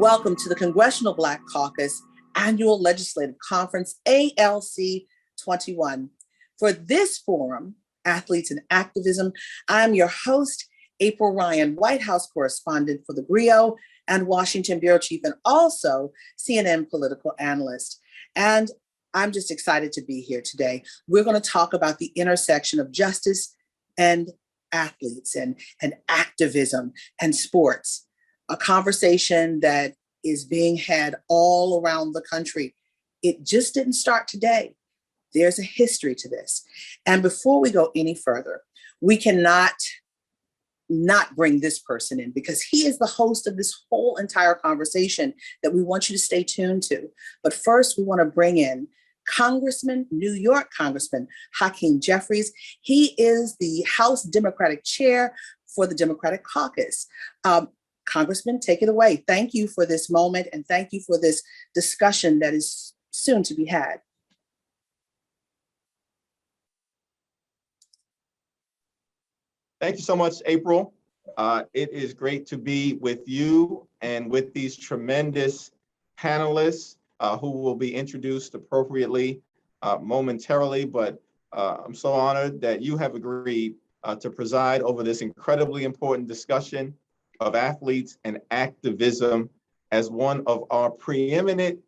Welcome to the Congressional Black Caucus Annual Legislative Conference, ALC 21. For this forum, Athletes and Activism, I'm your host, April Ryan, White House correspondent for the GRIO and Washington Bureau Chief, and also CNN political analyst. And I'm just excited to be here today. We're going to talk about the intersection of justice and athletes and activism and sports. A conversation that is being had all around the country. It just didn't start today. There's a history to this. And before we go any further, we cannot not bring this person in because he is the host of this whole entire conversation that we want you to stay tuned to. But first, we want to bring in New York Congressman Hakeem Jeffries. He is the House Democratic Chair for the Democratic Caucus. Congressman, take it away. Thank you for this moment and thank you for this discussion that is soon to be had. Thank you so much, April. It is great to be with you and with these tremendous panelists who will be introduced appropriately momentarily, but I'm so honored that you have agreed to preside over this incredibly important discussion of athletes and activism as one of our preeminent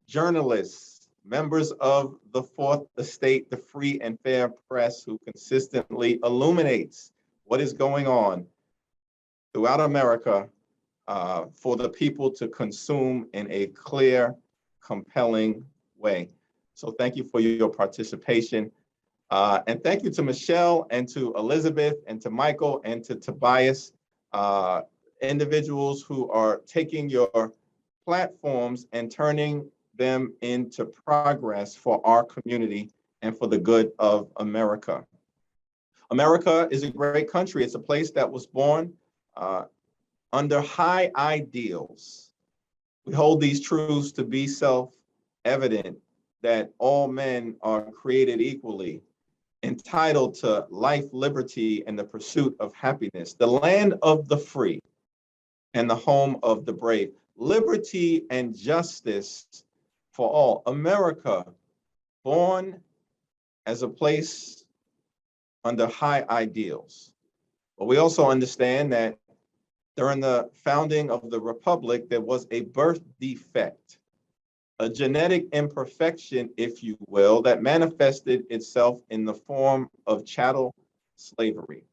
journalists, members of the Fourth Estate, the free and fair press, who consistently illuminates what is going on throughout America for the people to consume in a clear, compelling way. So thank you for your participation. And thank you to Michelle and to Elizabeth and to Michael and to Tobias, individuals who are taking your platforms and turning them into progress for our community and for the good of America. America is a great country. It's a place that was born under high ideals. We hold these truths to be self-evident, that all men are created equally, entitled to life, liberty, and the pursuit of happiness, the land of the free and the home of the brave, liberty and justice for all. America, born as a place under high ideals. But we also understand that during the founding of the Republic, there was a birth defect, a genetic imperfection, if you will, that manifested itself in the form of chattel slavery.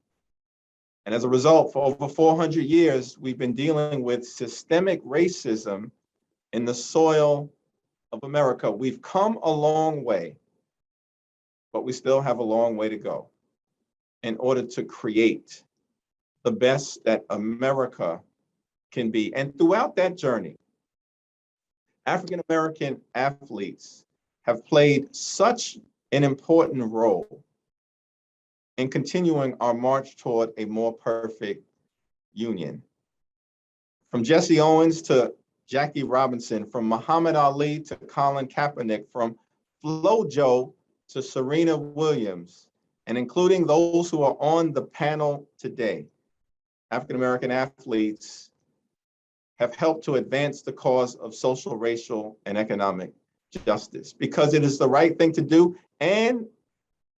And as a result, for over 400 years, we've been dealing with systemic racism in the soil of America. We've come a long way, but we still have a long way to go in order to create the best that America can be. And throughout that journey, African-American athletes have played such an important role in continuing our march toward a more perfect union. From Jesse Owens to Jackie Robinson, from Muhammad Ali to Colin Kaepernick, from FloJo to Serena Williams, and including those who are on the panel today, African-American athletes have helped to advance the cause of social, racial, and economic justice because it is the right thing to do. And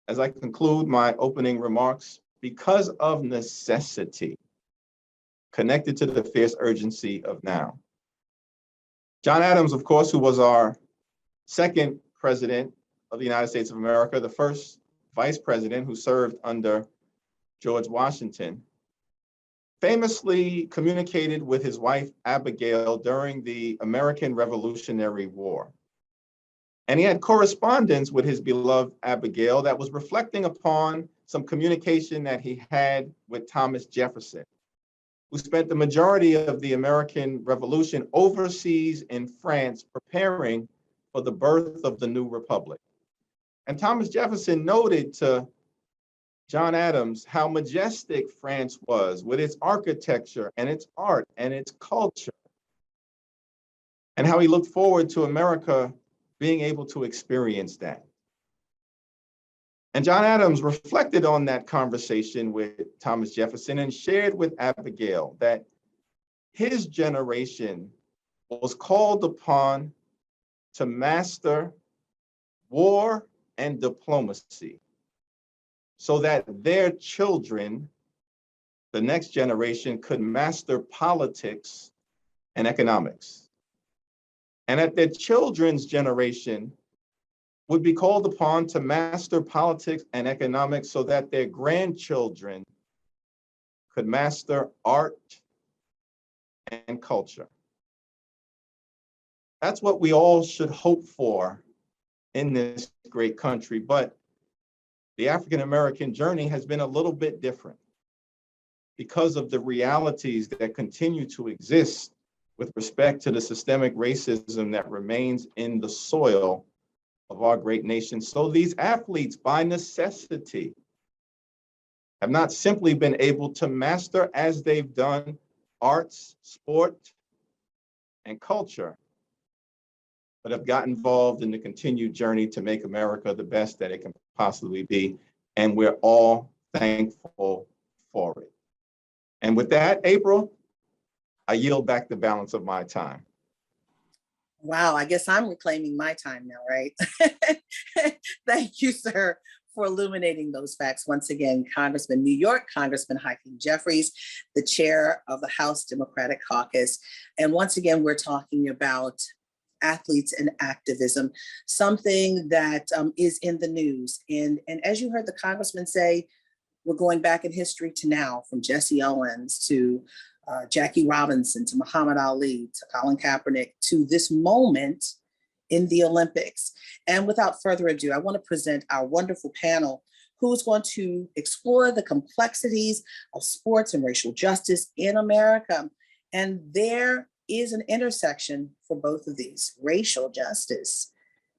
as I conclude my opening remarks, because of necessity, connected to the fierce urgency of now. John Adams, of course, who was our second president of the United States of America, the first vice president who served under George Washington, famously communicated with his wife, Abigail, during the American Revolutionary War. And he had correspondence with his beloved Abigail that was reflecting upon some communication that he had with Thomas Jefferson, who spent the majority of the American Revolution overseas in France preparing for the birth of the new republic. And Thomas Jefferson noted to John Adams how majestic France was with its architecture and its art and its culture, and how he looked forward to America being able to experience that. And John Adams reflected on that conversation with Thomas Jefferson and shared with Abigail that his generation was called upon to master war and diplomacy so that their children, the next generation, could master politics and economics. And that their children's generation would be called upon to master politics and economics so that their grandchildren could master art and culture. That's what we all should hope for in this great country, but the African-American journey has been a little bit different because of the realities that continue to exist with respect to the systemic racism that remains in the soil of our great nation. So these athletes, by necessity, have not simply been able to master, as they've done, arts, sport, and culture, but have got involved in the continued journey to make America the best that it can possibly be. And we're all thankful for it. And with that, April, I yield back the balance of my time. Wow, I guess I'm reclaiming my time now, right? Thank you, sir, for illuminating those facts. Once again, Congressman New York, Congressman Hakeem Jeffries, the chair of the House Democratic Caucus. And once again, we're talking about athletes and activism, something that is in the news. And as you heard the congressman say, we're going back in history to now, from Jesse Owens to Jackie Robinson to Muhammad Ali to Colin Kaepernick to this moment in the Olympics. And without further ado, I want to present our wonderful panel who's going to explore the complexities of sports and racial justice in America. And there is an intersection for both of these, racial justice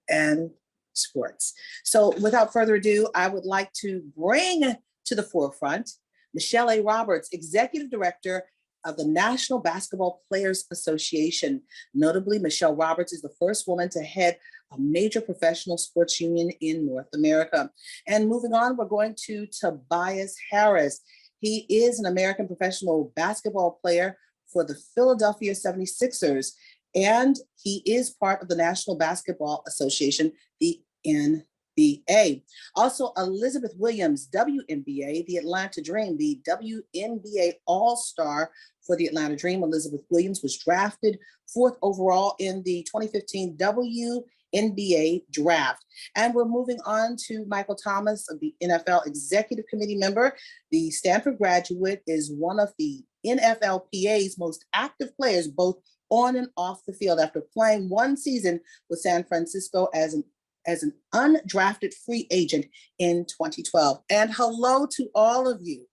and sports. So without further ado, I would like to bring to the forefront Michelle A. Roberts, Executive Director of the National Basketball Players Association. Notably, Michelle Roberts is the first woman to head a major professional sports union in North America. And moving on, we're going to Tobias Harris. He is an American professional basketball player for the Philadelphia 76ers, and he is part of the National Basketball Association, the NBA. Also, Elizabeth Williams, WNBA, the Atlanta Dream, the WNBA All-Star for the Atlanta Dream. Elizabeth Williams was drafted 4th overall in the 2015 WNBA draft. And we're moving on to Michael Thomas, of the NFL Executive Committee member. The Stanford graduate is one of the NFLPA's most active players, both on and off the field, after playing one season with San Francisco as an undrafted free agent in 2012. And hello to all of you.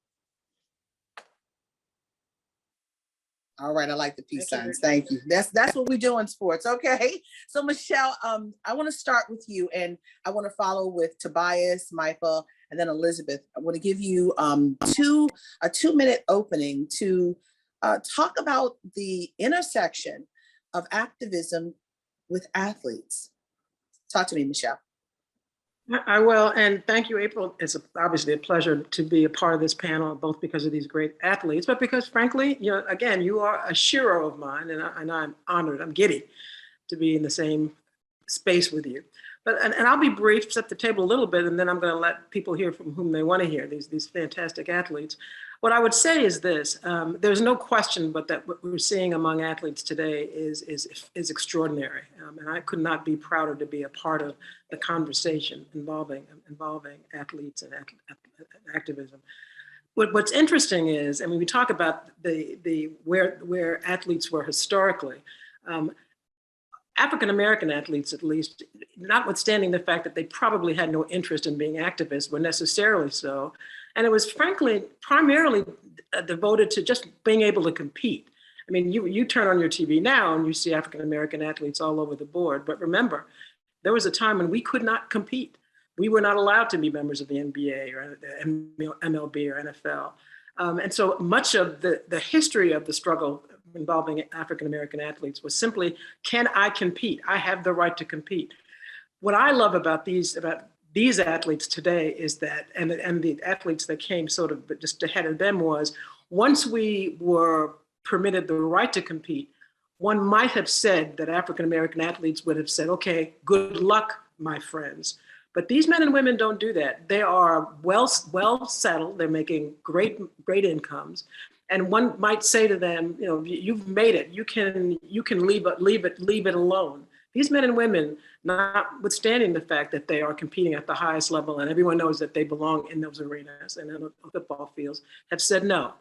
All right, I like the peace signs. Thank you. That's what we do in sports. Okay. So Michelle, I want to start with you, and I want to follow with Tobias, Michael, and then Elizabeth. I want to give you a 2-minute opening to talk about the intersection of activism with athletes. Talk to me, Michelle. I will, and thank you, April. It's obviously a pleasure to be a part of this panel, both because of these great athletes, but because, frankly, again, you are a hero of mine, and I'm honored. I'm giddy to be in the same space with you. But and I'll be brief, set the table a little bit, and then I'm going to let people hear from whom they want to hear, these fantastic athletes. What I would say is this: there's no question but that what we're seeing among athletes today is extraordinary, and I could not be prouder to be a part of the conversation involving athletes and activism. What's interesting is, I mean, we talk about the where athletes were historically. African-American athletes, at least, notwithstanding the fact that they probably had no interest in being activists, were necessarily so, And it was frankly, primarily devoted to just being able to compete. I mean, you turn on your TV now and you see African-American athletes all over the board. But remember, there was a time when we could not compete. We were not allowed to be members of the NBA or the MLB or NFL. And so much of the history of the struggle involving African-American athletes was simply, can I compete? I have the right to compete. What I love about these athletes today is that, and the athletes that came sort of just ahead of them, was once we were permitted the right to compete, one might have said that African-American athletes would have said, okay, good luck, my friends. But these men and women don't do that. They are well settled. They're making great incomes. And one might say to them, you know, you've made it. You can leave it alone. These men and women, notwithstanding the fact that they are competing at the highest level and everyone knows that they belong in those arenas and in the football fields, have said no.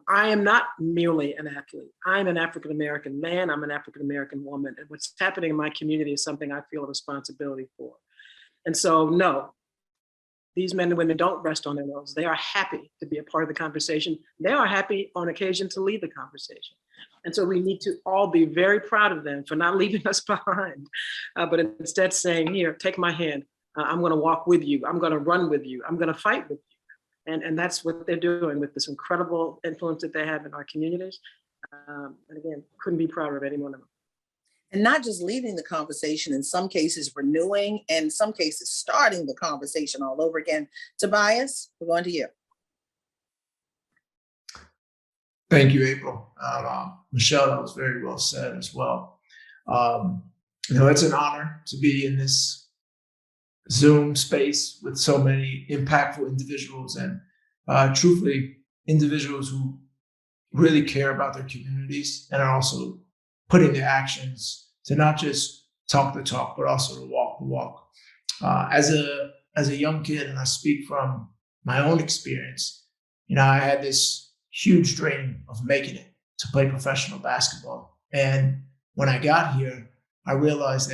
I am not merely an athlete. I'm an African-American man. I'm an African-American woman. And what's happening in my community is something I feel a responsibility for. And so, no, these men and women don't rest on their laurels. They are happy to be a part of the conversation. They are happy on occasion to lead the conversation. And so we need to all be very proud of them for not leaving us behind, but instead saying, here, take my hand. I'm going to walk with you. I'm going to run with you. I'm going to fight with you. And that's what they're doing with this incredible influence that they have in our communities. And again, couldn't be prouder of any one of them. And not just leading the conversation, in some cases renewing, and in some cases starting the conversation all over again. Tobias, we're going to you. Thank you, April. Michelle, that was very well said as well. It's an honor to be in this Zoom space with so many impactful individuals and truthfully individuals who really care about their communities and are also putting their actions to not just talk the talk, but also to walk the walk. As a young kid, and I speak from my own experience, I had this huge dream of making it to play professional basketball. And when I got here, I realized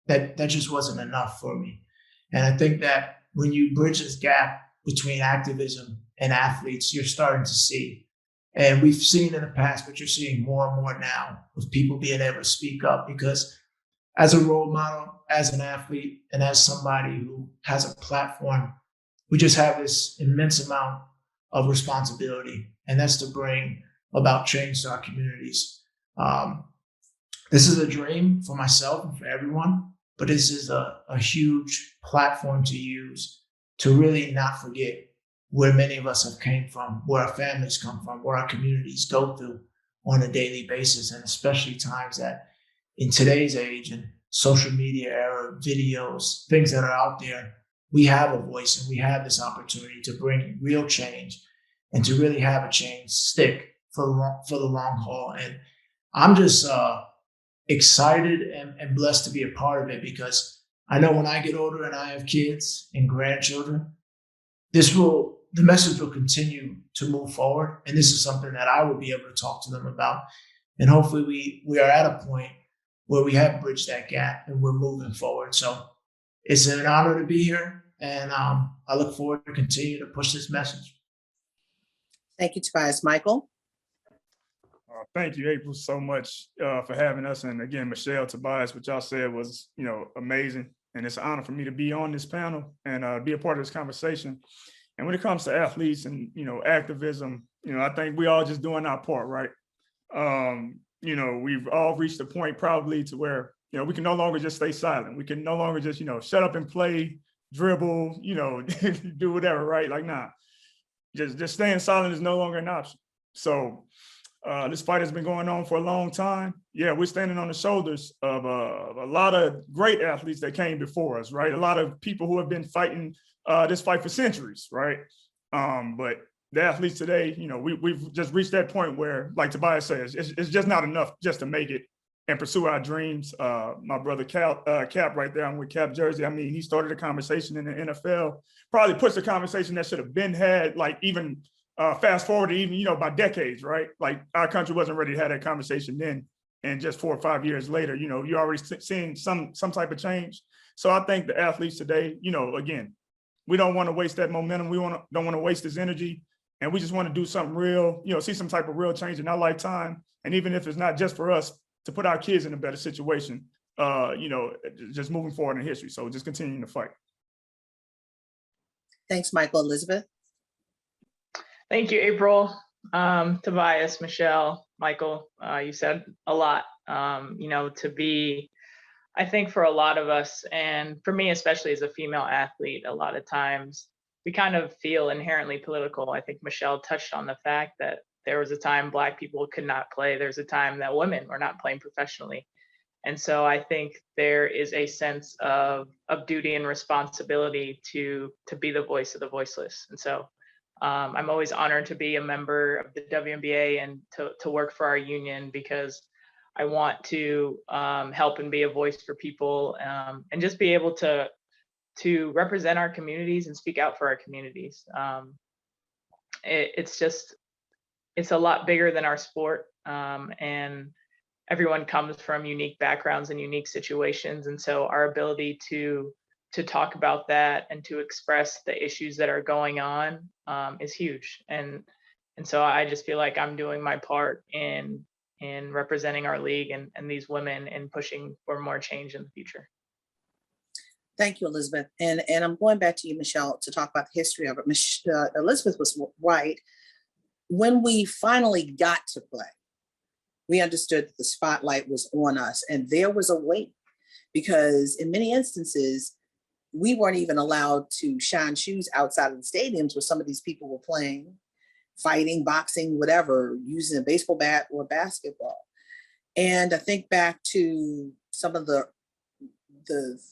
that just wasn't enough for me. And I think that when you bridge this gap between activism and athletes, you're starting to see. And we've seen in the past, but you're seeing more and more now of people being able to speak up, because as a role model, as an athlete, and as somebody who has a platform, we just have this immense amount of responsibility, and that's to bring about change to our communities. This is a dream for myself and for everyone, but this is a huge platform to use to really not forget where many of us have came from, where our families come from, where our communities go through on a daily basis, and especially times that in today's age and social media era, videos, things that are out there, we have a voice and we have this opportunity to bring real change and to really have a change stick for the long haul. And I'm just excited and blessed to be a part of it, because I know when I get older and I have kids and grandchildren, the message will continue to move forward. And this is something that I will be able to talk to them about. And hopefully we are at a point where we have bridged that gap and we're moving forward. So it's an honor to be here. And I look forward to continue to push this message. Thank you, Tobias. Michael? Thank you, April, so much for having us. And again, Michelle, Tobias, what y'all said was, amazing. And it's an honor for me to be on this panel and be a part of this conversation. And when it comes to athletes and, activism, I think we all just doing our part, right? We've all reached a point probably to where, we can no longer just stay silent. We can no longer just, shut up and play, dribble, do whatever, right? Like, nah, just staying silent is no longer an option. So this fight has been going on for a long time. Yeah, we're standing on the shoulders of a lot of great athletes that came before us, right? A lot of people who have been fighting this fight for centuries, right? But the athletes today, we've just reached that point where, like Tobias says, it's just not enough just to make it and pursue our dreams. My brother Cap right there, I'm with Cap Jersey. I mean, he started a conversation in the NFL, probably puts a conversation that should have been had, like even fast forward even, by decades, right? Like our country wasn't ready to have that conversation then. And just 4 or 5 years later, you're already seeing some type of change. So I think the athletes today, again, we don't want to waste that momentum. We don't want to waste this energy. And we just want to do something real, see some type of real change in our lifetime. And even if it's not just for us, to put our kids in a better situation, just moving forward in history. So just continuing to fight. Thanks, Michael. Elizabeth? Thank you, April. Tobias, Michelle, Michael, you said a lot, to be, I think for a lot of us, and for me, especially as a female athlete, a lot of times we kind of feel inherently political. I think Michelle touched on the fact that there was a time Black people could not play. There's a time that women were not playing professionally. And so I think there is a sense of duty and responsibility to be the voice of the voiceless. And so I'm always honored to be a member of the WNBA and to work for our union, because I want to help and be a voice for people, and just be able to represent our communities and speak out for our communities. It's a lot bigger than our sport, and everyone comes from unique backgrounds and unique situations. And so our ability to talk about that and to express the issues that are going on is huge. And so I just feel like I'm doing my part in representing our league and these women and pushing for more change in the future. Thank you, Elizabeth. And I'm going back to you, Michelle, to talk about the history of it. Elizabeth was right. When we finally got to play, we understood that the spotlight was on us, and there was a weight, because in many instances, we weren't even allowed to shine shoes outside of the stadiums where some of these people were playing, fighting, boxing, whatever, using a baseball bat or basketball. And I think back to some of the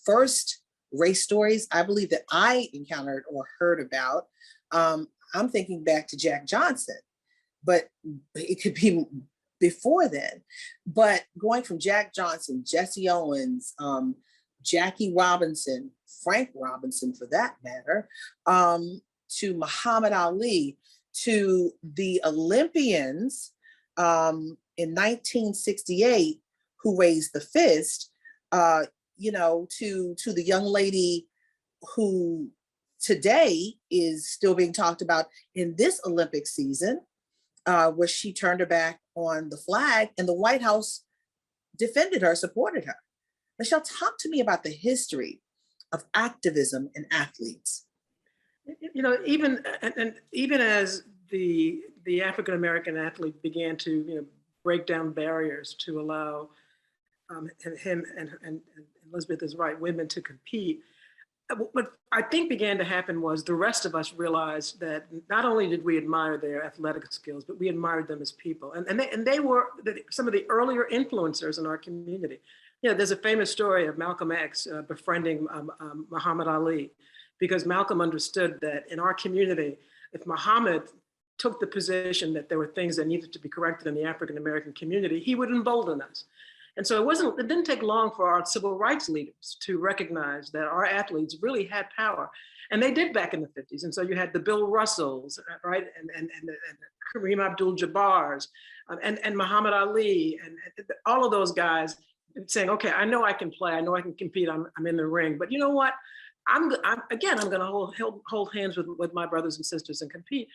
first race stories I believe that I encountered or heard about. I'm thinking back to Jack Johnson, but it could be before then. But going from Jack Johnson, Jesse Owens, Jackie Robinson, Frank Robinson for that matter, to Muhammad Ali, to the Olympians in 1968 who raised the fist, to the young lady who today is still being talked about in this Olympic season, where she turned her back on the flag and the White House defended her, supported her. Michelle, talk to me about the history of activism in athletes. Even as the African-American athlete began to break down barriers to allow him and Elizabeth is right, women to compete. What I think began to happen was the rest of us realized that not only did we admire their athletic skills, but we admired them as people. And they were some of the earlier influencers in our community. There's a famous story of Malcolm X befriending Muhammad Ali, because Malcolm understood that in our community, if Muhammad took the position that there were things that needed to be corrected in the African-American community, he would embolden us. And so it didn't take long for our civil rights leaders to recognize that our athletes really had power. And they did back in the 50s. And so you had the Bill Russells, right? And Kareem Abdul-Jabbars, and Muhammad Ali, and all of those guys saying, okay, I know I can play, I know I can compete, I'm in the ring, but you know what? I'm gonna hold hands with my brothers and sisters and compete.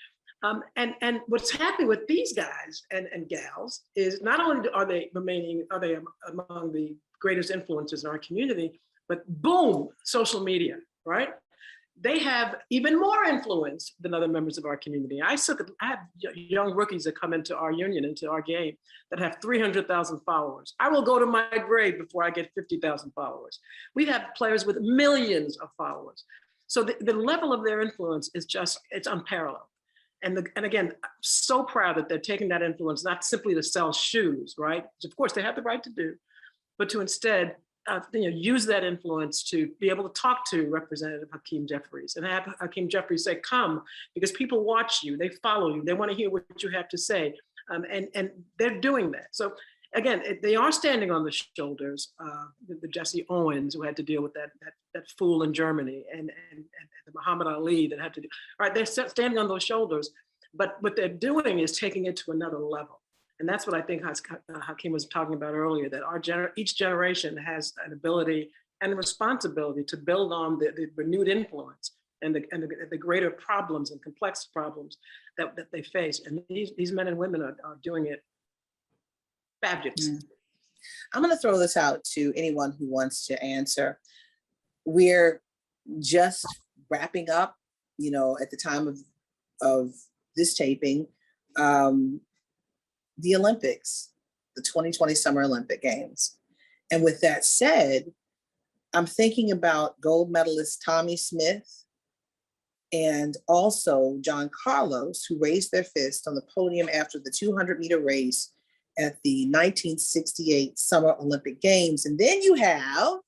And what's happening with these guys and gals is not only are they among the greatest influencers in our community, but boom, social media, right? They have even more influence than other members of our community. I have young rookies that come into our union, into our game, that have 300,000 followers. I will go to my grave before I get 50,000 followers. We have players with millions of followers. So the level of their influence is it's unparalleled. And again, I'm so proud that they're taking that influence, not simply to sell shoes, right? Which of course they have the right to do, but to instead use that influence to be able to talk to Representative Hakeem Jeffries and have Hakeem Jeffries say, come, because people watch you, they follow you, they want to hear what you have to say. And they're doing that. So again, they are standing on the shoulders, the Jesse Owens who had to deal with that fool in Germany, and the Muhammad Ali that had to do, right? They're standing on those shoulders, but what they're doing is taking it to another level. And that's what I think Hakeem was talking about earlier, that each generation has an ability and a responsibility to build on the renewed influence and the greater problems and complex problems that they face. And these men and women are doing it fabulous. I'm going to throw this out to anyone who wants to answer. We're just wrapping up, you know, at the time of this taping, the Olympics, the 2020 Summer Olympic Games. And with that said, I'm thinking about gold medalist Tommie Smith and also John Carlos, who raised their fist on the podium after the 200-meter race at the 1968 Summer Olympic Games. And then you have,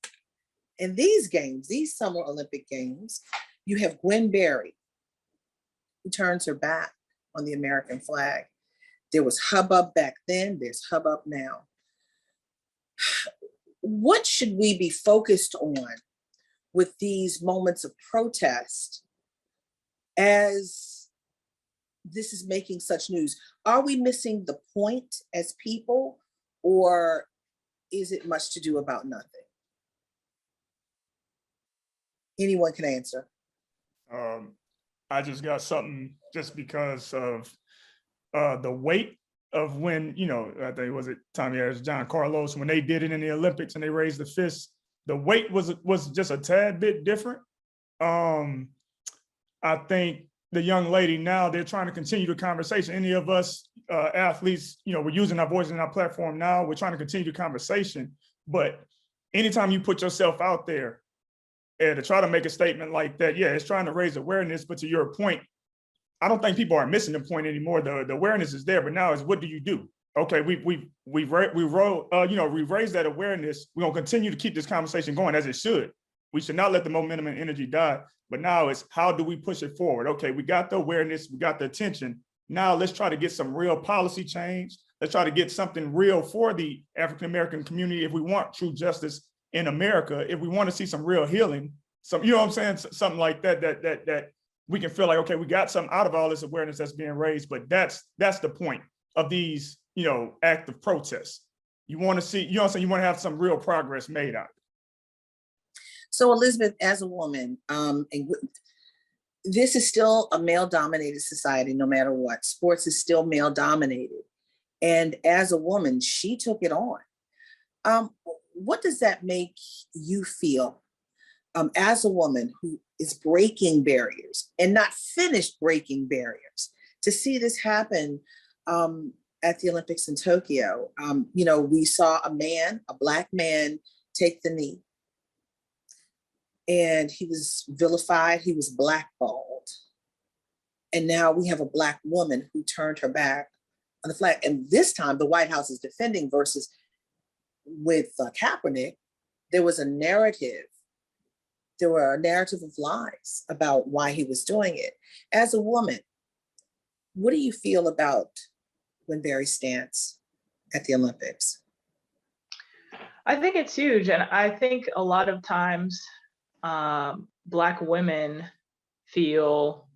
in these games, these Summer Olympic Games, you have Gwen Berry, who turns her back on the American flag. There was hubbub back then, there's hubbub now. What should we be focused on with these moments of protest as this is making such news? Are we missing the point as people, or is it much to do about nothing? Anyone can answer. I just got something just because of the weight of when, you know, I think was it Tommie Harris, John Carlos, when they did it in the Olympics and they raised the fist, the weight was just a tad bit different. I think the young lady now, they're trying to continue the conversation. Any of us athletes, you know, we're using our voice and our platform now, we're trying to continue the conversation. But anytime you put yourself out there and to try to make a statement like that, yeah, it's trying to raise awareness, but to your point, I don't think people are missing the point anymore. The awareness is there, but now is what do you do? Okay, we raised that awareness. We're gonna continue to keep this conversation going as it should. We should not let the momentum and energy die. But now it's how do we push it forward? Okay, we got the awareness, we got the attention. Now let's try to get some real policy change. Let's try to get something real for the African American community if we want true justice in America. If we want to see some real healing, some, you know what I'm saying, something like that we can feel like, okay, we got something out of all this awareness that's being raised. But that's the point of these, you know, active protests. You want to see, you know what I'm saying, you want to have some real progress made out. So Elizabeth, as a woman, this is still a male-dominated society, no matter what. Sports is still male-dominated. And as a woman, she took it on. What does that make you feel as a woman who is breaking barriers and not finished breaking barriers, to see this happen at the Olympics in Tokyo? You know, we saw a Black man take the knee, and he was vilified, he was blackballed. And now we have a Black woman who turned her back on the flag. And this time the White House is defending, versus with Kaepernick, there was a narrative. There were a narrative of lies about why he was doing it. As a woman, what do you feel about Gwen Berry's stance at the Olympics? I think it's huge. And I think a lot of times Black women feel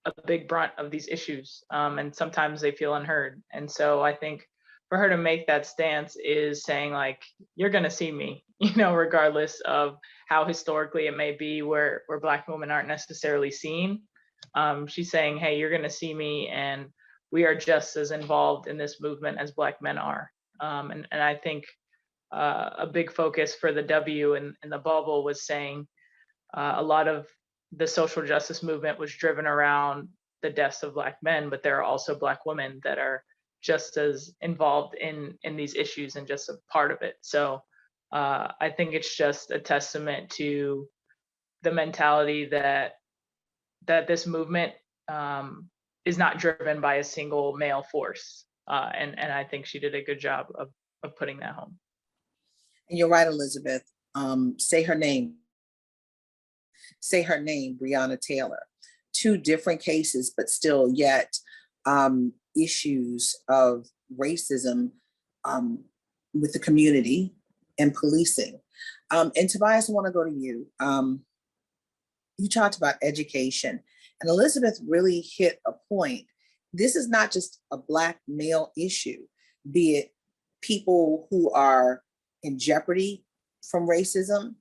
a big brunt of these issues, and sometimes they feel unheard. And so I think for her to make that stance is saying, like, you're going to see me, you know, regardless of how historically it may be where Black women aren't necessarily seen. She's saying, hey, you're going to see me, and we are just as involved in this movement as Black men are. And I think a big focus for the W and the bubble was saying a lot of the social justice movement was driven around the deaths of Black men, but there are also Black women that are just as involved in these issues and just a part of it. So I think it's just a testament to the mentality that this movement is not driven by a single male force. And I think she did a good job of putting that home. And you're right, Elizabeth. Say her name. Say her name, Breonna Taylor. Two different cases, but still yet issues of racism with the community and policing. And Tobias, I want to go to you. You talked about education, and Elizabeth really hit a point. This is not just a Black male issue, be it people who are in jeopardy from racism,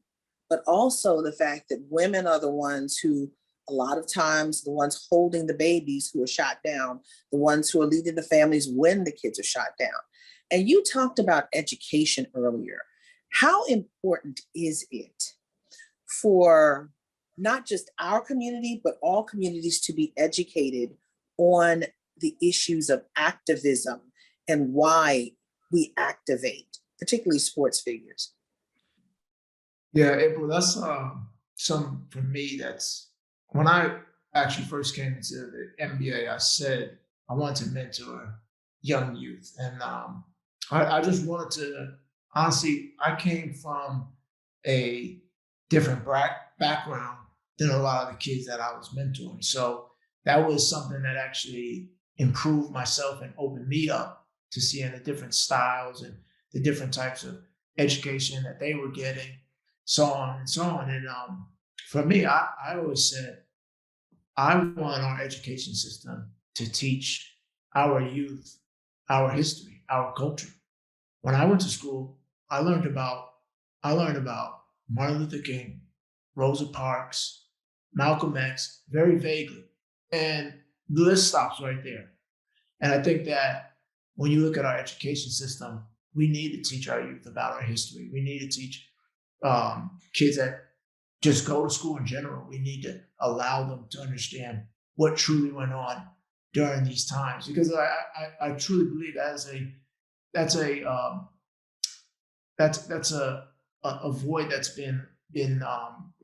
but also the fact that women are the ones who a lot of times the ones holding the babies who are shot down, the ones who are leading the families when the kids are shot down. And you talked about education earlier. How important is it for not just our community, but all communities to be educated on the issues of activism and why we activate, particularly sports figures? Yeah, April, that's some for me. That's when I actually first came into the NBA, I said I wanted to mentor young youth. And I just wanted to, honestly, I came from a different background than a lot of the kids that I was mentoring. So that was something that actually improved myself and opened me up to seeing the different styles and the different types of education that they were getting, so on and so on. And for me, I always said, I want our education system to teach our youth our history, our culture. When I went to school, I learned about Martin Luther King, Rosa Parks, Malcolm X, very vaguely. And the list stops right there. And I think that when you look at our education system, we need to teach our youth about our history. We need to teach kids that just go to school in general. We need to allow them to understand what truly went on during these times, because I truly believe that's a void that's been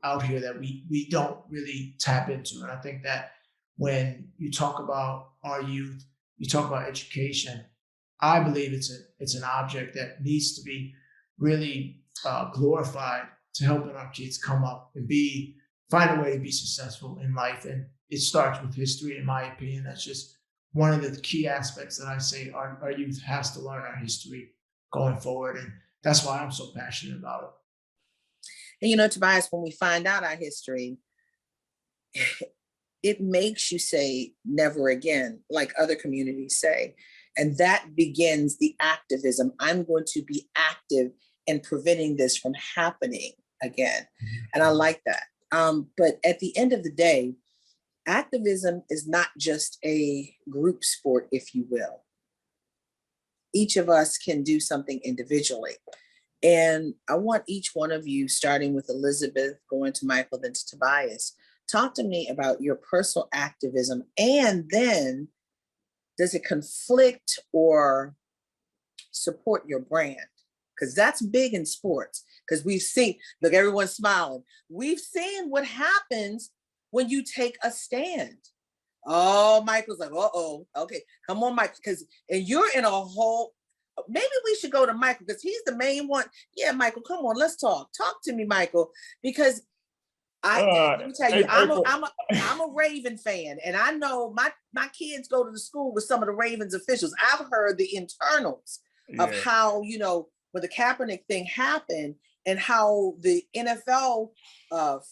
out here that we don't really tap into. And I think that when you talk about our youth, you talk about education, I believe it's an object that needs to be really glorified to helping our kids come up and find a way to be successful in life. And it starts with history, in my opinion. That's just one of the key aspects that I say our youth has to learn our history going forward. And that's why I'm so passionate about it. And you know, Tobias, when we find out our history, it makes you say never again, like other communities say. And that begins the activism. I'm going to be active in preventing this from happening again. And I like that. But at the end of the day, activism is not just a group sport, if you will. Each of us can do something individually. And I want each one of you, starting with Elizabeth, going to Michael, then to Tobias, talk to me about your personal activism. And then, does it conflict or support your brand? Because that's big in sports. Because we've seen, look, everyone's smiling. We've seen what happens when you take a stand. Oh, Michael's like, uh-oh, okay, come on, Michael, and you're in a whole, maybe we should go to Michael because he's the main one. Yeah, Michael, come on, let's talk. Talk to me, Michael, because let me tell you, I'm a Raven fan, and I know my kids go to the school with some of the Ravens officials. I've heard the internals of how, you know, when the Kaepernick thing happened and how the NFL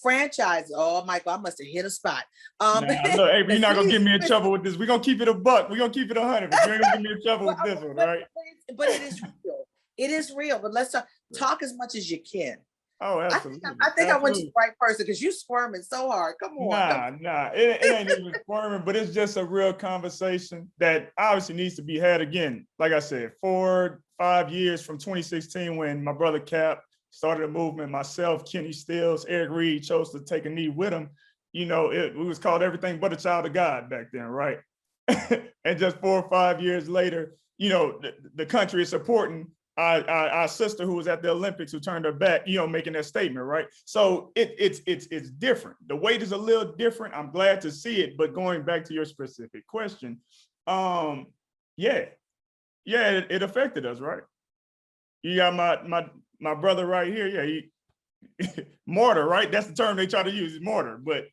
franchise, oh, Michael, I must have hit a spot. Look, hey, you're not gonna get me in trouble with this. We're gonna keep it a buck. We're gonna keep it 100. But you ain't gonna get me in trouble with this one, right? But it is real. It is real. But let's talk as much as you can. Oh, absolutely. I think I went to the right person because you squirming so hard. Come on. Nah. It ain't even squirming, but it's just a real conversation that obviously needs to be had again. Like I said, 4-5 years from 2016 when my brother Cap started a movement, myself, Kenny Stills, Eric Reed chose to take a knee with him. You know, it was called everything but a child of God back then, right? And just 4 or 5 years later, you know, the country is supporting our sister who was at the Olympics who turned her back, you know, making that statement, right? So it's different. The weight is a little different. I'm glad to see it, but going back to your specific question, it affected us, right? You got my brother right here, he martyr, right? That's the term they try to use, is martyr, but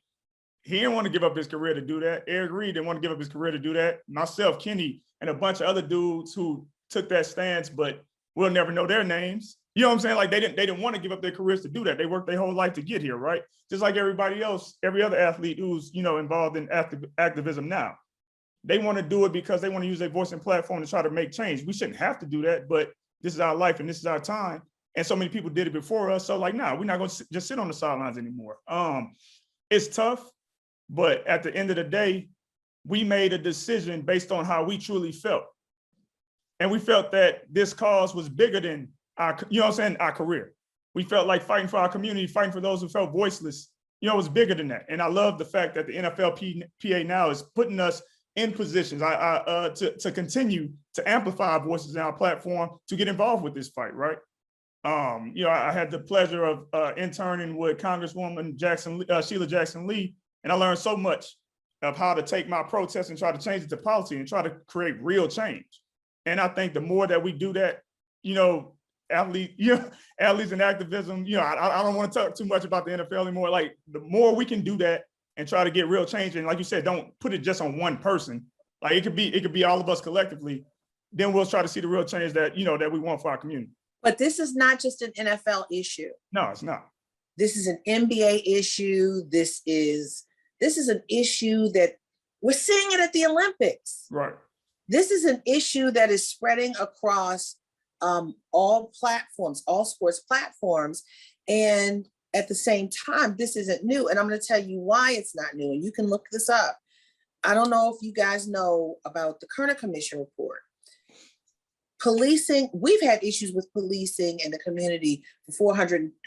he didn't want to give up his career to do that. Eric Reed didn't want to give up his career to do that. Myself, Kenny, and a bunch of other dudes who took that stance, but we'll never know their names. You know what I'm saying? Like they didn't want to give up their careers to do that. They worked their whole life to get here, right? Just like everybody else, every other athlete who's, you know, involved in activism now. They want to do it because they want to use their voice and platform to try to make change. We shouldn't have to do that, but this is our life and this is our time. And so many people did it before us. So like, we're not going to just sit on the sidelines anymore. It's tough. But at the end of the day, we made a decision based on how we truly felt. And we felt that this cause was bigger than our, you know what I'm saying, our career. We felt like fighting for our community, fighting for those who felt voiceless, you know, it was bigger than that. And I love the fact that the NFLPA now is putting us in positions to continue to amplify our voices in our platform to get involved with this fight, right? You know, I had the pleasure of interning with Congresswoman Sheila Jackson Lee, and I learned so much of how to take my protest and try to change it to policy and try to create real change. And I think the more that we do that, you know, athletes and activism, you know, I don't want to talk too much about the NFL anymore. Like, the more we can do that and try to get real change, and like you said, don't put it just on one person. Like, it could be all of us collectively. Then we'll try to see the real change that, you know, that we want for our community. But this is not just an NFL issue. No, it's not. This is an NBA issue. This is an issue that we're seeing it at the Olympics. Right. This is an issue that is spreading across all platforms, all sports platforms. And at the same time, this isn't new. And I'm going to tell you why it's not new. And you can look this up. I don't know if you guys know about the Kerner Commission report. Policing, we've had issues with policing in the community for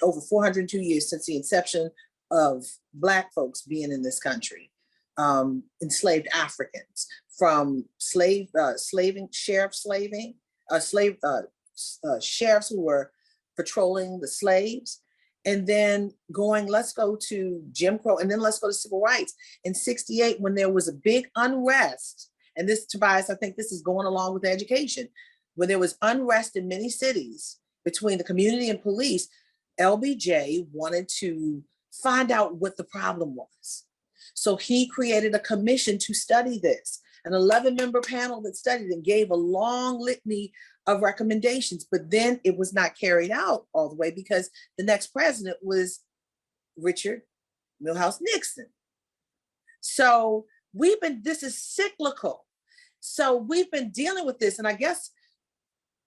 over 402 years, since the inception of Black folks being in this country, enslaved Africans, from sheriffs who were patrolling the slaves, and then let's go to Jim Crow, and then let's go to civil rights. In '68, when there was a big unrest, and this, Tobias, I think this is going along with education, when there was unrest in many cities between the community and police, LBJ wanted to find out what the problem was. So he created a commission to study this, an 11-member panel that studied and gave a long litany of recommendations, but then it was not carried out all the way because the next president was Richard Milhouse Nixon. So this is cyclical. So we've been dealing with this, and I guess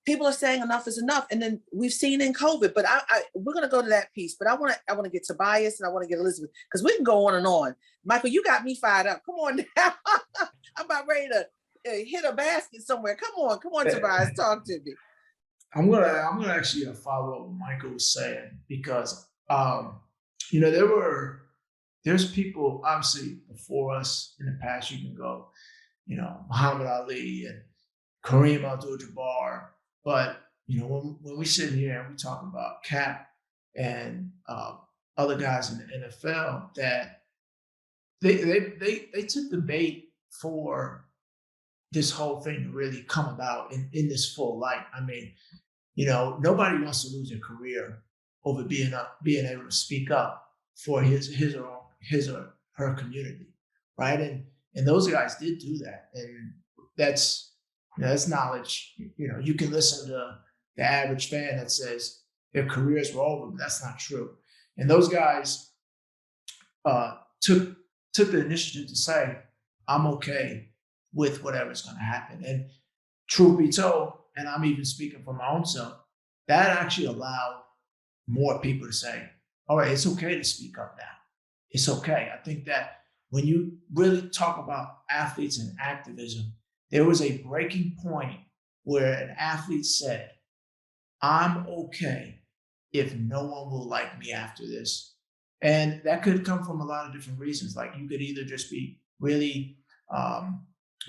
people are saying enough is enough. And then we've seen in COVID, but we're going to go to that piece, but I want to get Tobias and I want to get Elizabeth, because we can go on and on. Michael, you got me fired up. Come on now. I'm about ready to hit a basket somewhere. Come on, Tobias, talk to me. I'm gonna actually follow up what Michael was saying, because you know, there's people obviously before us in the past. You can go, you know, Muhammad Ali and Kareem Abdul-Jabbar, but you know, when we sit here and we talk about Cap and other guys in the NFL, that they took the bait for this whole thing to really come about in this full light. I mean, you know, nobody wants to lose their career over being able to speak up for his or her community, right? And those guys did do that, and that's knowledge. You know, you can listen to the average fan that says their careers were over, but that's not true. And those guys took the initiative to say, I'm okay with whatever's going to happen. And truth be told, and I'm even speaking for my own self, that actually allowed more people to say, all right, it's okay to speak up now. It's okay. I think that when you really talk about athletes and activism, there was a breaking point where an athlete said, I'm okay if no one will like me after this. And that could come from a lot of different reasons. Like, you could either just be really,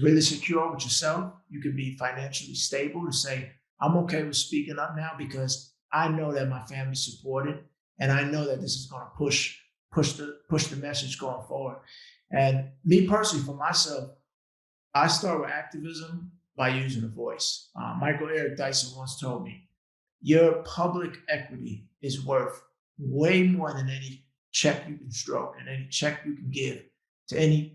really secure with yourself. You could be financially stable to say, I'm okay with speaking up now because I know that my family's supported, and I know that this is going to push the message going forward. And me personally, for myself, I start with activism by using a voice. Michael Eric Dyson once told me, your public equity is worth way more than any check you can stroke and any check you can give to any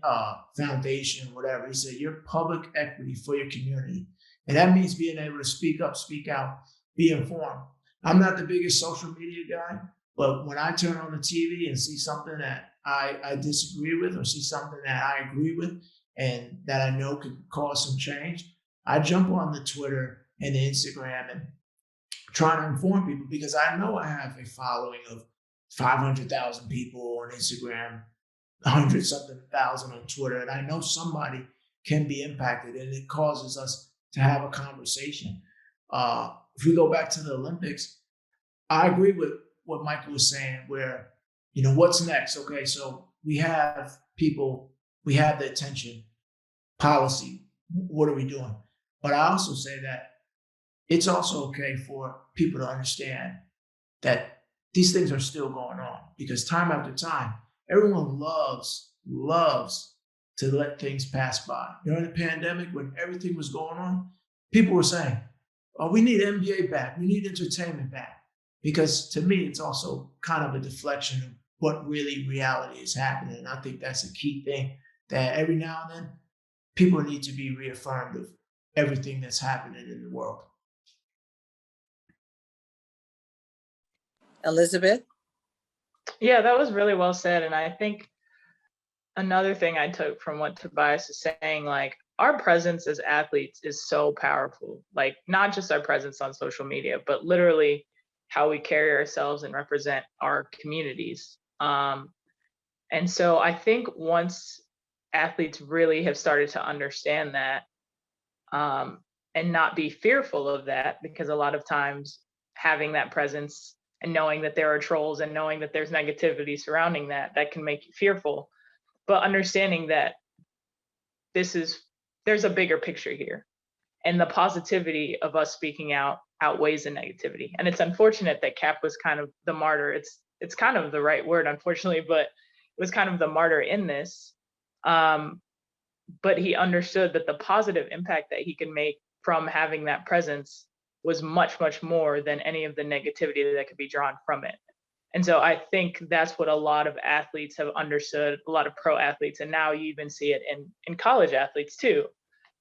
foundation, whatever. He said, your public equity for your community. And that means being able to speak up, speak out, be informed. I'm not the biggest social media guy, but when I turn on the TV and see something that I disagree with, or see something that I agree with and that I know could cause some change, I jump on the Twitter and the Instagram and try to inform people, because I know I have a following of 500,000 people on Instagram 100 something thousand on Twitter. And I know somebody can be impacted, and it causes us to have a conversation. If we go back to the Olympics, I agree with what Michael was saying, where, what's next? Okay, so we have people, we have the attention, policy. What are we doing? But I also say that it's also okay for people to understand that these things are still going on, because time after time, everyone loves to let things pass by. During the pandemic, when everything was going on, people were saying, oh, we need NBA back. We need entertainment back. Because to me, it's also kind of a deflection of what really reality is happening. And I think that's a key thing, that every now and then, people need to be reaffirmed of everything that's happening in the world. Elizabeth? Yeah, that was really well said. And I think another thing I took from what Tobias is saying, like, our presence as athletes is so powerful. Like, not just our presence on social media, but literally how we carry ourselves and represent our communities. And so I think once athletes really have started to understand that, and not be fearful of that, because a lot of times having that presence and knowing that there are trolls and knowing that there's negativity surrounding that can make you fearful. But understanding that there's a bigger picture here, and the positivity of us speaking out outweighs the negativity. And it's unfortunate that Cap was kind of the martyr. It's kind of the right word, unfortunately, but it was kind of the martyr in this. But he understood that the positive impact that he could make from having that presence was much, much more than any of the negativity that could be drawn from it. And so I think that's what a lot of athletes have understood, a lot of pro athletes, and now you even see it in college athletes too.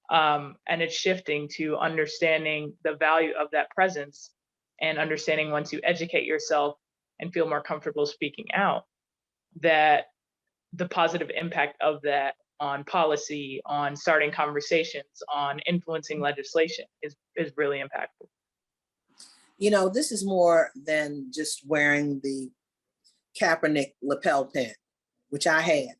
And it's shifting to understanding the value of that presence, and understanding once you educate yourself and feel more comfortable speaking out, that the positive impact of that on policy, on starting conversations, on influencing legislation is really impactful. This is more than just wearing the Kaepernick lapel pin, which I had.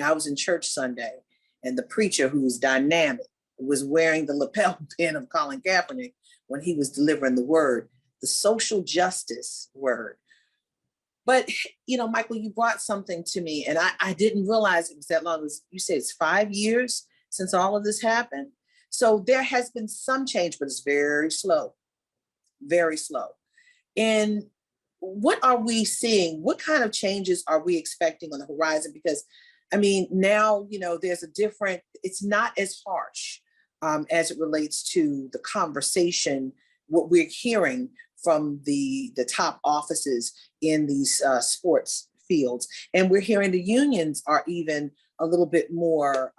I was in church Sunday, and the preacher, who was dynamic, was wearing the lapel pin of Colin Kaepernick when he was delivering the word, the social justice word. But, Michael, you brought something to me, and I didn't realize it was that long. You said it's 5 years since all of this happened. So there has been some change, but it's very slow, very slow. And what are we seeing? What kind of changes are we expecting on the horizon? Because, now, there's it's not as harsh as it relates to the conversation, what we're hearing from the top offices in these sports fields. And we're hearing the unions are even a little bit more,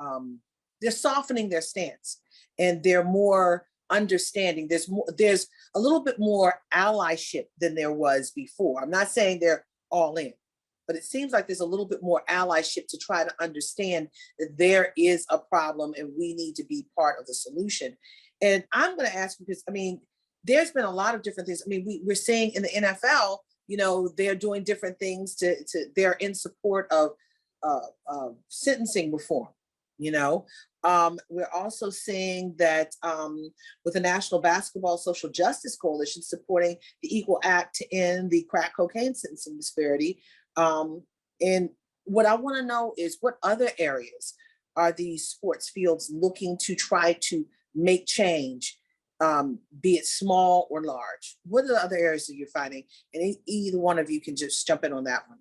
they're softening their stance, and they're more understanding. There's a little bit more allyship than there was before. I'm not saying they're all in, but it seems like there's a little bit more allyship to try to understand that there is a problem and we need to be part of the solution. And I'm going to ask, because there's been a lot of different things. We're seeing in the NFL, they're doing different things they're in support of sentencing reform. We're also seeing that with the National Basketball Social Justice Coalition supporting the Equal Act to end the crack cocaine sentencing disparity. And what I want to know is, what other areas are these sports fields looking to try to make change, be it small or large? What are the other areas that you're finding? And either one of you can just jump in on that one.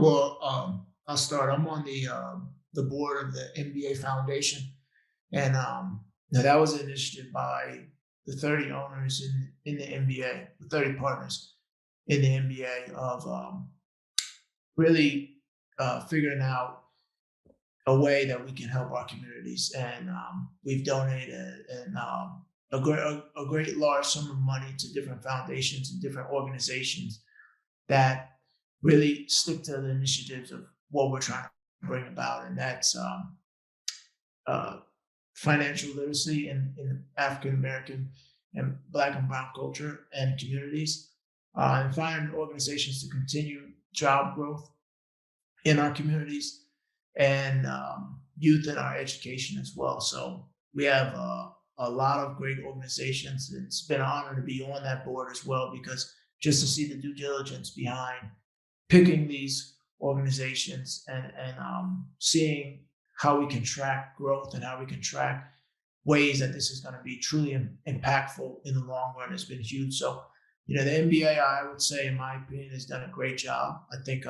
Well, I'll start. I'm on the board of the NBA Foundation, and that was an initiative by the 30 owners in the NBA, the 30 partners in the NBA, of really figuring out a way that we can help our communities. And we've donated a great large sum of money to different foundations and different organizations that really stick to the initiatives of what we're trying to bring about. And that's financial literacy in African-American and Black and Brown culture and communities, and find organizations to continue job growth in our communities and youth in our education as well. So we have a lot of great organizations. It's been an honor to be on that board as well, because just to see the due diligence behind picking these organizations and seeing how we can track growth and how we can track ways that this is going to be truly impactful in the long run has been huge. So, the NBA, I would say, in my opinion, has done a great job. I think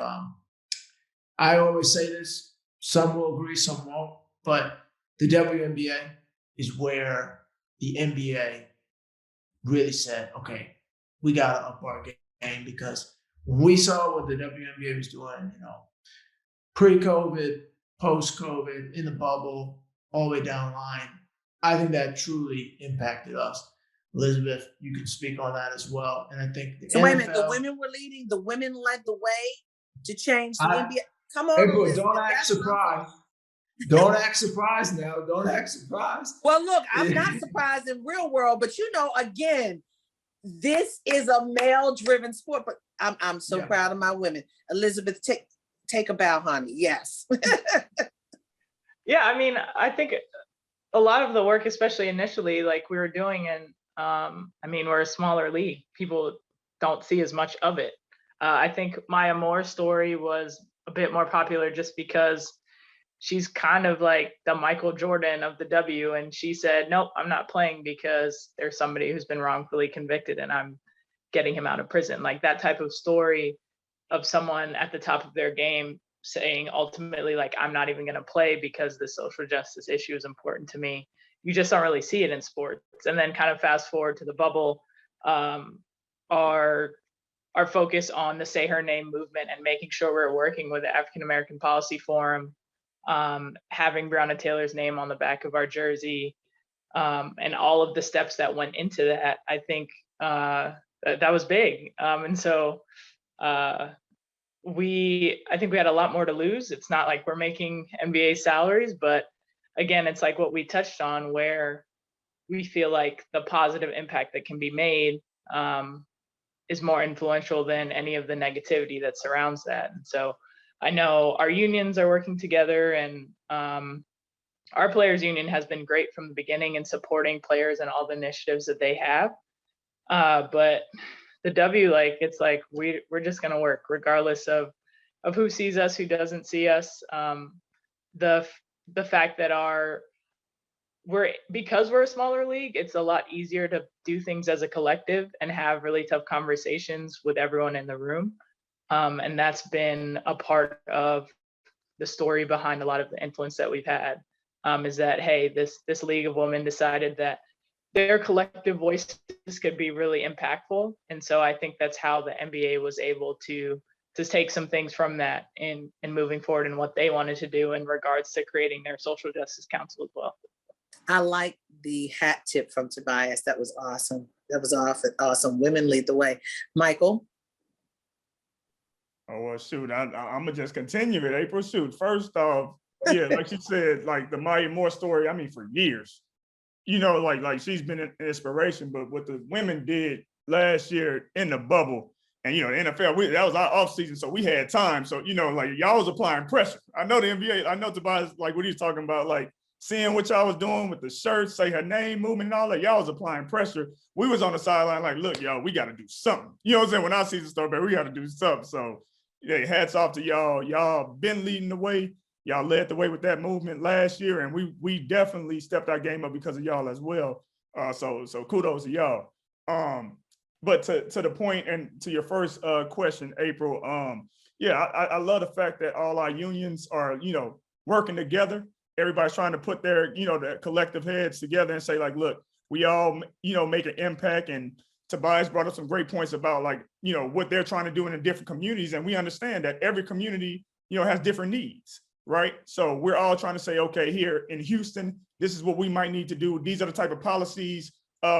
I always say this, some will agree, some won't, but the WNBA is where the NBA really said, okay, we got to up our game, because when we saw what the WNBA was doing, pre-COVID, post-COVID, in the bubble, all the way down the line, I think that truly impacted us. Elizabeth, you can speak on that as well. And I think the So NFL, wait a minute, the women were leading, the women led the way to change the NBA. Come on, April, Elizabeth. don't act surprised. Don't act surprised now. Don't act surprised. Well, look, I'm not surprised in real world, but again, this is a male-driven sport. But I'm so proud of my women. Elizabeth, take a bow, honey. Yes. Yeah, I mean, I think a lot of the work, especially initially, like we were doing, and I mean, we're a smaller league. People don't see as much of it. I think Maya Moore's story was a bit more popular just because she's kind of like the Michael Jordan of the W, and she said, nope, I'm not playing because there's somebody who's been wrongfully convicted and I'm getting him out of prison. Like that type of story of someone at the top of their game saying ultimately, like, I'm not even going to play because the social justice issue is important to me. You just don't really see it in sports. And then kind of fast forward to the bubble, our focus on the Say Her Name movement and making sure we're working with the African American Policy Forum, having Breonna Taylor's name on the back of our jersey, and all of the steps that went into that, I think that was big. And so I think we had a lot more to lose. It's not like we're making NBA salaries, but again, it's like what we touched on, where we feel like the positive impact that can be made is more influential than any of the negativity that surrounds that. And so I know our unions are working together, and our players union has been great from the beginning in supporting players and all the initiatives that they have. But the W, like, it's like we're just gonna work regardless of who sees us, who doesn't see us. The fact that because we're a smaller league, it's a lot easier to do things as a collective and have really tough conversations with everyone in the room. And that's been a part of the story behind a lot of the influence that we've had, is that, hey, this League of Women decided that their collective voices could be really impactful. And so I think that's how the NBA was able to take some things from that and moving forward in what they wanted to do in regards to creating their social justice council as well. I like the hat tip from Tobias. That was awesome. That was awesome. Women lead the way. Michael? Oh, well, shoot, I'm gonna just continue it, April. Shoot, first off, yeah, like you said, like the Maya Moore story, I mean, for years, like she's been an inspiration, but what the women did last year in the bubble, and, the NFL, that was our off season, so we had time. So, like y'all was applying pressure. I know the NBA, I know Tobias, like what he's talking about, like seeing what y'all was doing with the shirts, Say Her Name movement and all that, y'all was applying pressure. We was on the sideline like, look, y'all, we got to do something. You know what I'm saying? When our season started, we got to do something. So yeah, hats off to y'all. Y'all been leading the way. Y'all led the way with that movement last year, and we definitely stepped our game up because of y'all as well. So kudos to y'all. But to the point and to your first question, April, I love the fact that all our unions are, working together. Everybody's trying to put their, their collective heads together and say, like, look, we all, make an impact. And Tobias brought up some great points about, like, what they're trying to do in the different communities. And we understand that every community, has different needs, right? So we're all trying to say, okay, here in Houston, this is what we might need to do. These are the type of policies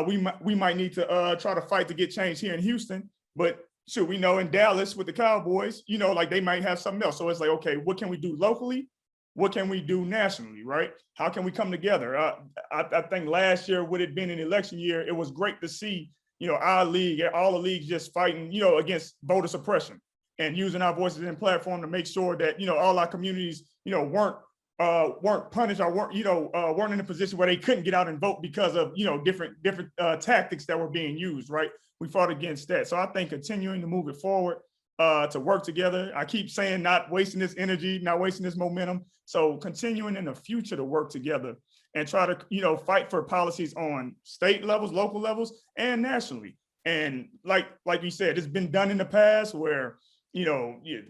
we might need to try to fight to get change here in Houston. But shoot, we know in Dallas with the Cowboys, like they might have something else. So it's like, okay, what can we do locally? What can we do nationally, right? How can we come together? I think last year, with it being an election year, it was great to see, our league, all the leagues just fighting, against voter suppression. and using our voices and platform to make sure that, all our communities, weren't punished or weren't in a position where they couldn't get out and vote because of, different tactics that were being used, right? We fought against that. So I think continuing to move it forward, to work together. I keep saying not wasting this energy, not wasting this momentum. So continuing in the future to work together and try to, fight for policies on state levels, local levels, and nationally. And like you said, it's been done in the past where,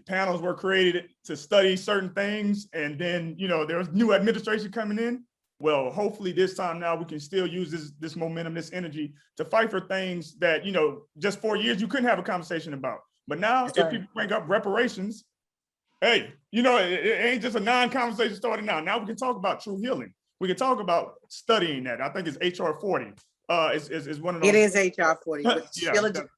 panels were created to study certain things. And then, there was new administration coming in. Well, hopefully this time now we can still use this momentum, this energy to fight for things that, just 4 years you couldn't have a conversation about. But now if people bring up reparations, hey, it ain't just a non-conversation starting now. Now we can talk about true healing. We can talk about studying that. I think it's HR 40. Is one of those. It is HR 40. But Yeah.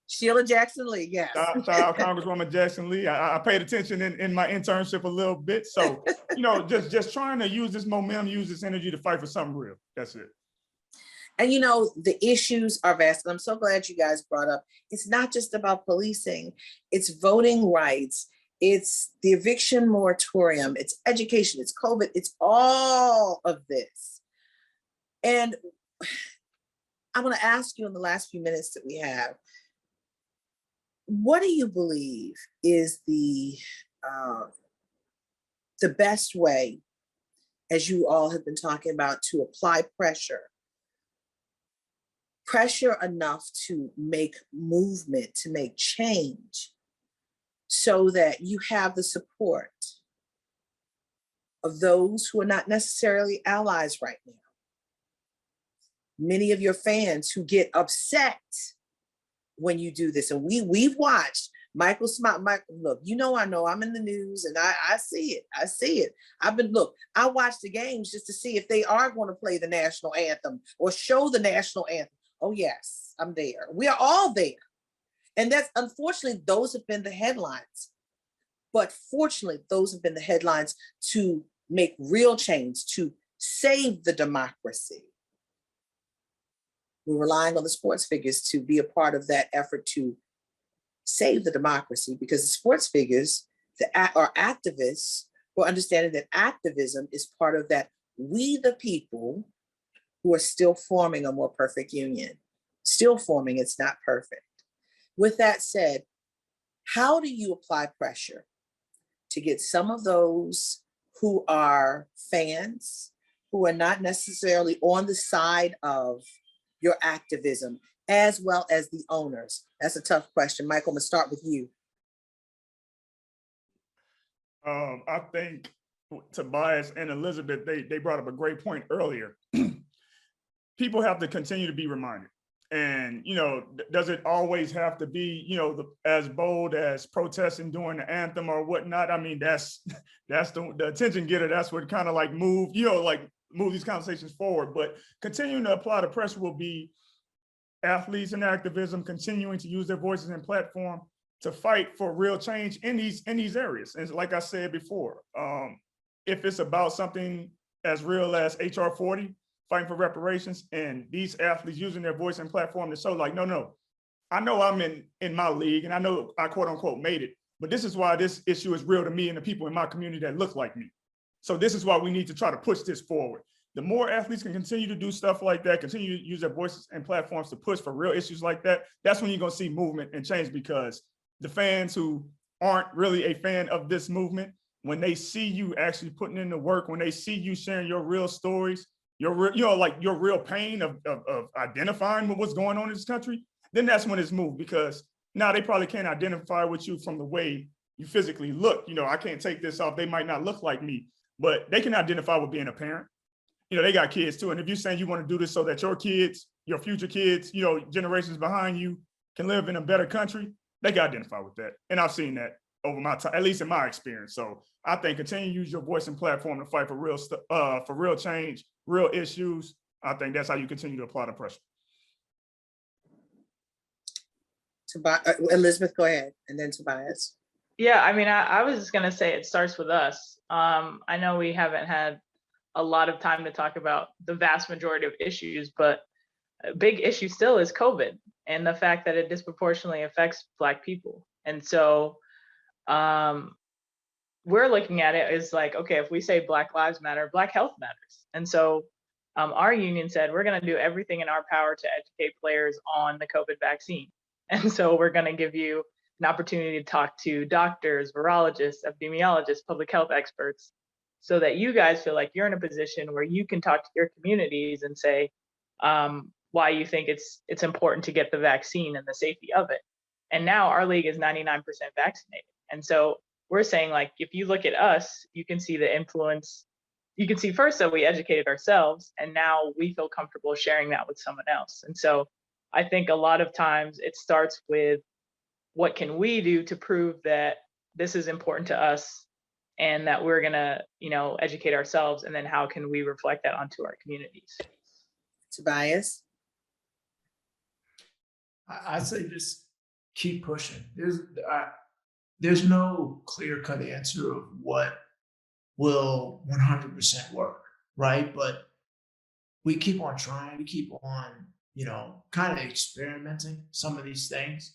Sheila Jackson Lee, yes. Shout out Congresswoman Jackson Lee. I paid attention in my internship a little bit. So, just trying to use this momentum, use this energy to fight for something real. That's it. And the issues are vast. And I'm so glad you guys brought up, it's not just about policing, it's voting rights, it's the eviction moratorium, it's education, it's COVID, it's all of this. And I'm going to ask you in the last few minutes that we have, what do you believe is the best way, as you all have been talking about, to apply pressure enough to make movement, to make change, so that you have the support of those who are not necessarily allies right now? Many of your fans who get upset when you do this. And we've watched Michael Smart. Look, I know I'm in the news and I see it. I see it. I watch the games just to see if they are going to play the national anthem or show the national anthem. Oh yes, I'm there. We are all there. And that's, unfortunately, those have been the headlines. But fortunately, those have been the headlines to make real change, to save the democracy. We're relying on the sports figures to be a part of that effort to save the democracy, because the sports figures are activists who are understanding that activism is part of that we the people who are still forming a more perfect union. Still forming, it's not perfect. With that said, how do you apply pressure to get some of those who are fans, who are not necessarily on the side of your activism, as well as the owners? That's a tough question. Michael, I'm gonna start with you. I think Tobias and Elizabeth, they brought up a great point earlier. People have to continue to be reminded. And, does it always have to be, as bold as protesting during the anthem or whatnot? I mean, that's the attention getter. That's what kind of like move these conversations forward. But continuing to apply the pressure will be athletes and activism continuing to use their voices and platform to fight for real change in these areas. And like I said before, if it's about something as real as HR 40, fighting for reparations, and these athletes using their voice and platform to show like, no, I know I'm in my league and I know I quote unquote made it, but this is why this issue is real to me and the people in my community that look like me. So this is why we need to try to push this forward. The more athletes can continue to do stuff like that, continue to use their voices and platforms to push for real issues like that, that's when you're gonna see movement and change, because the fans who aren't really a fan of this movement, when they see you actually putting in the work, when they see you sharing your real stories, your real pain of identifying with what's going on in this country, then that's when it's moved, because now they probably can't identify with you from the way you physically look. I can't take this off. They might not look like me, but they can identify with being a parent. They got kids too. And if you're saying you want to do this so that your kids, your future kids, generations behind you can live in a better country, they can identify with that. And I've seen that over my time, at least in my experience. So I think continue to use your voice and platform to fight for real change, real issues. I think that's how you continue to apply the pressure. Elizabeth, go ahead, and then Tobias. Yeah, I mean, I was just gonna say it starts with us. I know we haven't had a lot of time to talk about the vast majority of issues, but a big issue still is COVID and the fact that it disproportionately affects Black people. And so we're looking at it as like, okay, if we say Black Lives Matter, Black health matters. And so our union said, we're going to do everything in our power to educate players on the COVID vaccine. And so we're going to give you an opportunity to talk to doctors, virologists, epidemiologists, public health experts, so that you guys feel like you're in a position where you can talk to your communities and say why you think it's important to get the vaccine and the safety of it. And now our league is 99% vaccinated. And so we're saying, like, if you look at us, you can see the influence. You can see first that we educated ourselves, and now we feel comfortable sharing that with someone else. And so I think a lot of times it starts with, what can we do to prove that this is important to us and that we're gonna, educate ourselves, and then how can we reflect that onto our communities? Tobias? I say just keep pushing. There's no clear-cut answer of what will 100% work, right? But we keep on trying. We keep on, kind of experimenting some of these things.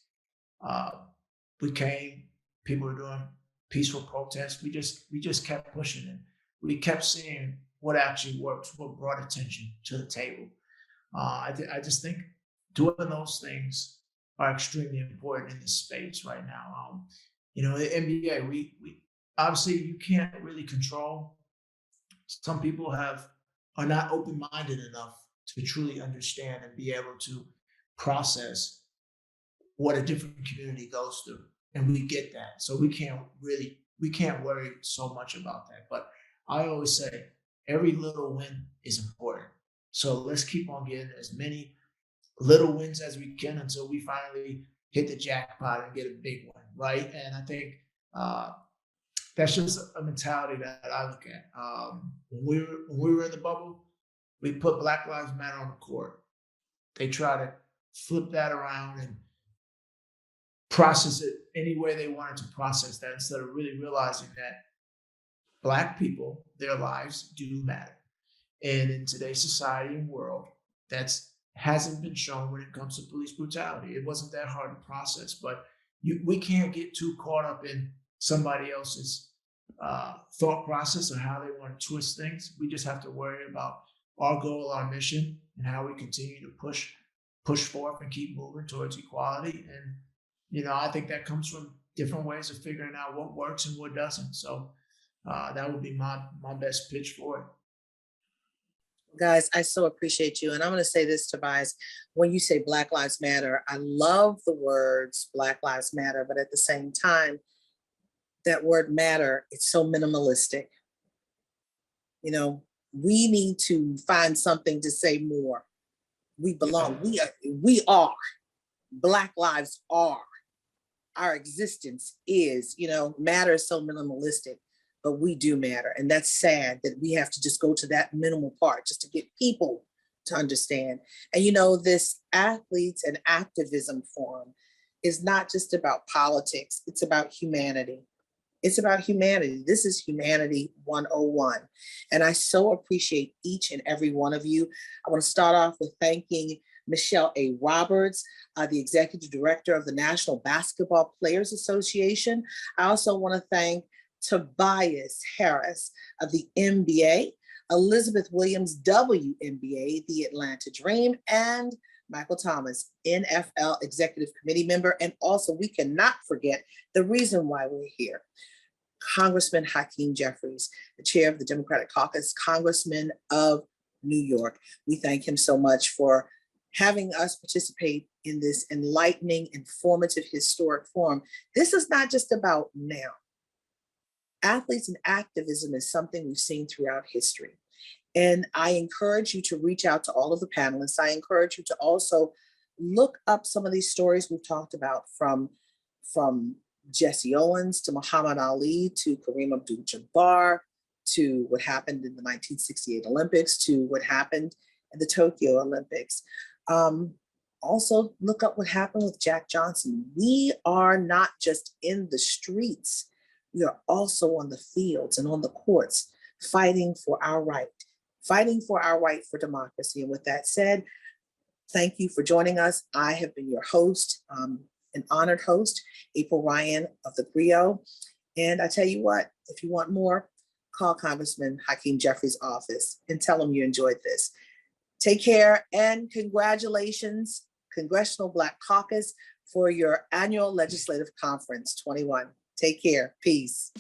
People were doing peaceful protests. We just kept pushing it. We kept seeing what actually works, what brought attention to the table. I just think doing those things are extremely important in this space right now. The NBA, we obviously you can't really control. Some people are not open-minded enough to truly understand and be able to process what a different community goes through, and we get that. So we can't worry so much about that. But I always say every little win is important. So let's keep on getting as many little wins as we can until we finally hit the jackpot and get a big one, right? And I think that's just a mentality that I look at. When we were in the bubble, we put Black Lives Matter on the court. They try to flip that around and process it any way they wanted to process that, instead of really realizing that Black people, their lives do matter. And in today's society and world, that's hasn't been shown when it comes to police brutality. It wasn't that hard to process, but we can't get too caught up in somebody else's thought process or how they want to twist things. We just have to worry about our goal, our mission, and how we continue to push forth and keep moving towards equality. And I think that comes from different ways of figuring out what works and what doesn't. So that would be my best pitch for it. Guys, I so appreciate you. And I'm going to say this, Tobias, when you say Black Lives Matter, I love the words Black Lives Matter, but at the same time, that word matter, it's so minimalistic. We need to find something to say more. We belong. We are. Black lives are. Our existence is, matter is so minimalistic. But we do matter. And that's sad that we have to just go to that minimal part just to get people to understand. And this Athletes and Activism Forum is not just about politics, it's about humanity. It's about humanity. This is Humanity 101. And I so appreciate each and every one of you. I want to start off with thanking Michelle A. Roberts, the Executive Director of the National Basketball Players Association. I also want to thank Tobias Harris of the NBA, Elizabeth Williams, WNBA, the Atlanta Dream, and Michael Thomas, NFL Executive Committee member. And also, we cannot forget the reason why we're here. Congressman Hakeem Jeffries, the chair of the Democratic Caucus, Congressman of New York. We thank him so much for having us participate in this enlightening, informative, historic forum. This is not just about now. Athletes and activism is something we've seen throughout history. And I encourage you to reach out to all of the panelists. I encourage you to also look up some of these stories we've talked about, from Jesse Owens to Muhammad Ali to Kareem Abdul-Jabbar to what happened in the 1968 Olympics to what happened in the Tokyo Olympics. Also, look up what happened with Jack Johnson. We are not just in the streets. We are also on the fields and on the courts fighting for our right for democracy. And with that said, thank you for joining us. I have been your host, an honored host, April Ryan of the Griot. And I tell you what, if you want more, call Congressman Hakeem Jeffries' office and tell him you enjoyed this. Take care and congratulations, Congressional Black Caucus, for your annual Legislative Conference 21. Take care. Peace.